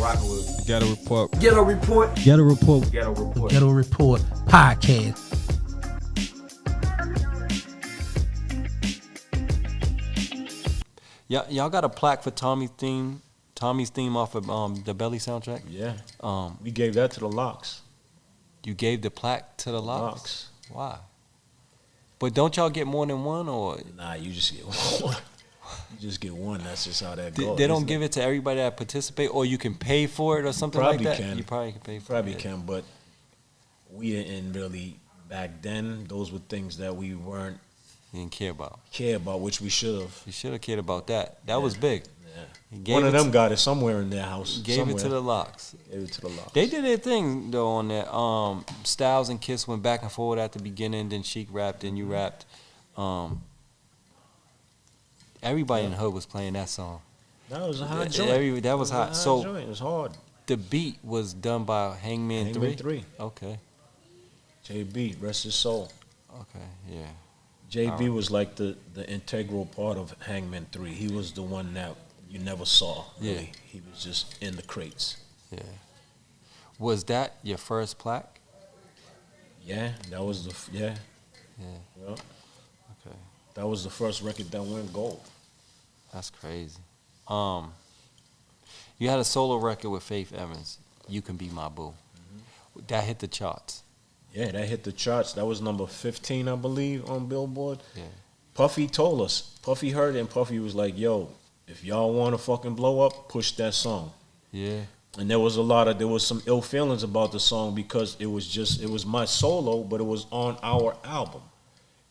rocking with Ghetto Report. Ghetto Report. Ghetto Report. Ghetto Report. Ghetto Report Podcast. Y'all got a plaque for Tommy's theme off of the Belly soundtrack? Yeah. We gave that to the LOX. You gave the plaque to the LOX? Why? But don't y'all get more than one, or Nah, you just get one. You just get one. That's just how that goes. they don't give it to everybody that participate, or you can pay for it or something Probably like that? can. You probably can pay for Probably it. can, but we didn't really back then. Those were things that we weren't You didn't care about. which we should have. You should have cared about that. That was big. Yeah. He gave One of it them got it somewhere in their house. Gave it to the LOX. Gave it to the LOX. They did their thing though on that. Styles and Kiss went back and forth at the beginning. Then Sheik rapped, then you rapped. Everybody in the hood was playing that song. That was a hot joint. That was hot. So joint. It was hard. the beat was done by Hangman 3. Okay. JB, rest his soul. Okay. Yeah. JB was like the integral part of Hangman 3. He was the one that you never saw. Really. Yeah. He was just in the crates. Yeah. Was that your first plaque? Yeah, that was yeah. Yeah. Okay. That was the first record that went gold. That's crazy. You had a solo record with Faith Evans, You Can Be My Boo. Mm-hmm. That hit the charts. Yeah, that hit the charts. That was number 15, I believe, on Billboard. Yeah. Puffy told us. Puffy heard it, and Puffy was like, yo, if y'all want to fucking blow up, push that song. Yeah. And there was some ill feelings about the song because it was my solo, but it was on our album.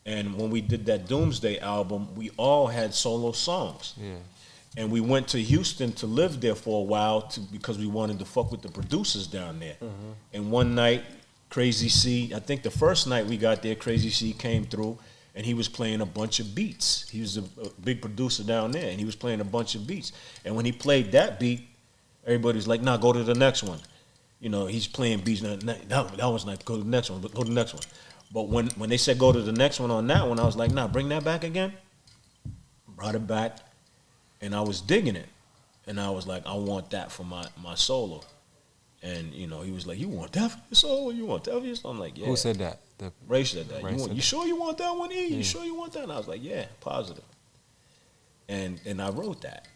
And when we did that Doomsday album, we all had solo songs. Yeah. And we went to Houston to live there for a while because we wanted to fuck with the producers down there. Mm-hmm. And one night, Crazy C, I think the first night we got there, Crazy C came through and he was playing a bunch of beats. He was a big producer down there and he was playing a bunch of beats. And when he played that beat, everybody was like, nah, go to the next one. You know, he's playing beats. That one's not, go to the next one, but go to the next one. But when they said go to the next one on that one, I was like, nah, bring that back again. Brought it back, and I was digging it. And I was like, I want that for my solo. And, you know, he was like, you want that for your solo? You want that for your solo? I'm like, yeah. Who said that? Ray said that. Ray said You that. sure you want that one, E? Yeah. You sure you want that? And I was like, yeah, positive. And I wrote that.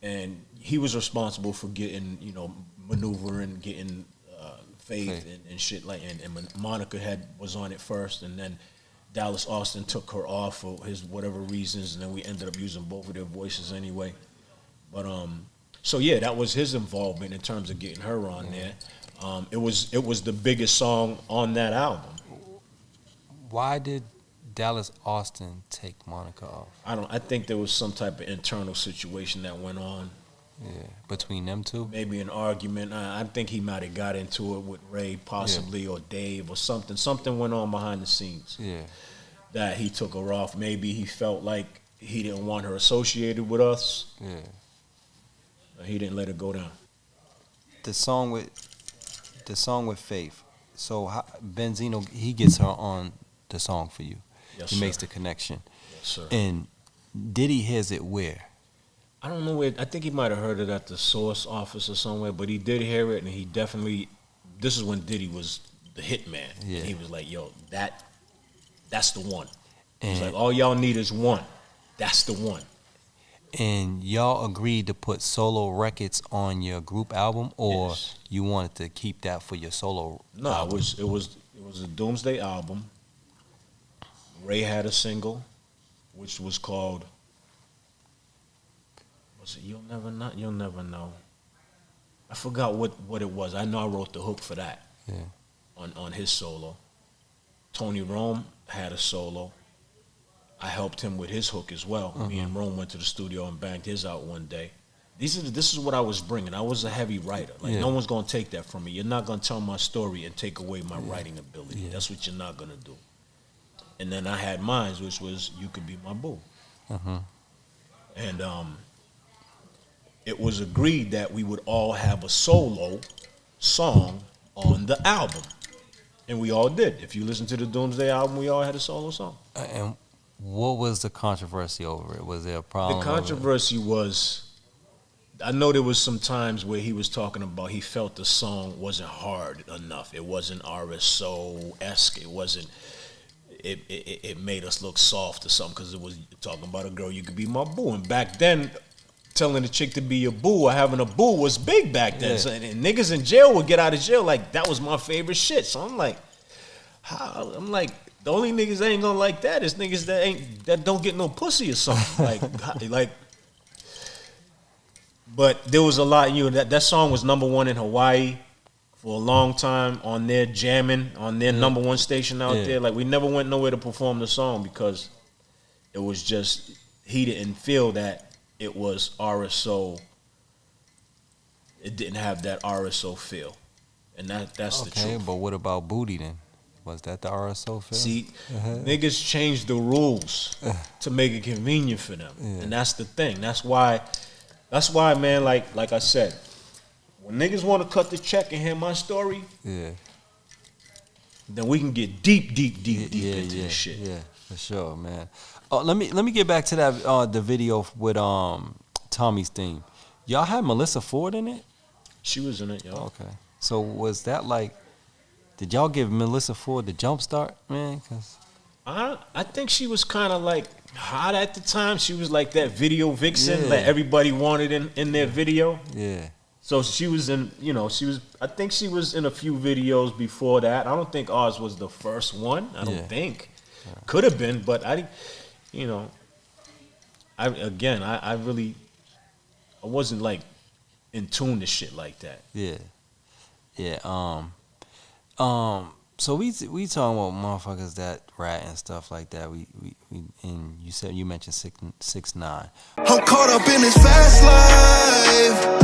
And he was responsible for getting, you know, maneuvering, getting Faith and shit like, and Monica was on it first, and then Dallas Austin took her off for his whatever reasons, and then we ended up using both of their voices anyway. But so yeah, that was his involvement in terms of getting her on there. It was the biggest song on that album. Why did Dallas Austin take Monica off? I think there was some type of internal situation that went on. Yeah, between them two? Maybe an argument. I think he might have got into it with Ray, possibly, or Dave, or something. Something went on behind the scenes. Yeah. That he took her off. Maybe he felt like he didn't want her associated with us. Yeah. He didn't let her go down. The song with Faith. So Benzino, he gets her on the song for you. Yes, he sir. makes the connection. Yes, sir. And Diddy hears it where? I don't know where. I think he might have heard it at the Source office or somewhere, but he did hear it, and he definitely. This is when Diddy was the hit man. Yeah. He was like, "Yo, that's the one." And He's like, "All y'all need is one. That's the one." And y'all agreed to put solo records on your group album, or Yes. you wanted to keep that for your solo No, album? it was a Doomsday album. Ray had a single, which was called. You'll never know. I forgot what it was. I know I wrote the hook for that. Yeah. On his solo. Tony Rome had a solo. I helped him with his hook as well. Me and Rome went to the studio and banged his out one day. This is what I was bringing. I was a heavy writer. Like no one's gonna take that from me. You're not gonna tell my story and take away my writing ability. Yeah. That's what you're not gonna do. And then I had mine, which was You Could Be My Boo. And it was agreed that we would all have a solo song on the album. And we all did. If you listen to the Doomsday album, we all had a solo song. And what was the controversy over it? Was there a problem? The controversy was I know there was some times where he was talking about he felt the song wasn't hard enough. It wasn't RSO-esque. It wasn't. It made us look soft or something because it was talking about a girl you could be my boo. And back then, telling a chick to be your boo or having a boo was big back then. Yeah. So, and niggas in jail would get out of jail like that was my favorite shit. So I'm like, the only niggas that ain't gonna like that is niggas that don't get no pussy or something. like. But there was a lot. That song was number one in Hawaii for a long time on their jamming on their number one station out there. Like we never went nowhere to perform the song because it was just he didn't feel that it was RSO. It didn't have that RSO feel, and that's the truth. Okay, but what about Booty then? Was that the RSO feel? See, niggas changed the rules to make it convenient for them, and that's the thing. That's why, man. Like I said, when niggas want to cut the check and hear my story, then we can get deep into this shit. Yeah, for sure, man. Oh, let me get back to that the video with Tommy's theme. Y'all had Melissa Ford in it? She was in it, yo. Okay. So was that like? Did y'all give Melissa Ford the jump start, man? 'Cause I think she was kind of like hot at the time. She was like that video vixen that everybody wanted in their video. Yeah. So she was in, I think she was in a few videos before that. I don't think ours was the first one. I don't think. Could have been, but I wasn't like in tune to shit like that. Yeah. So we talking about motherfuckers that rat and stuff like that. We and you mentioned 6ix9ine. I'm caught up in this fast life.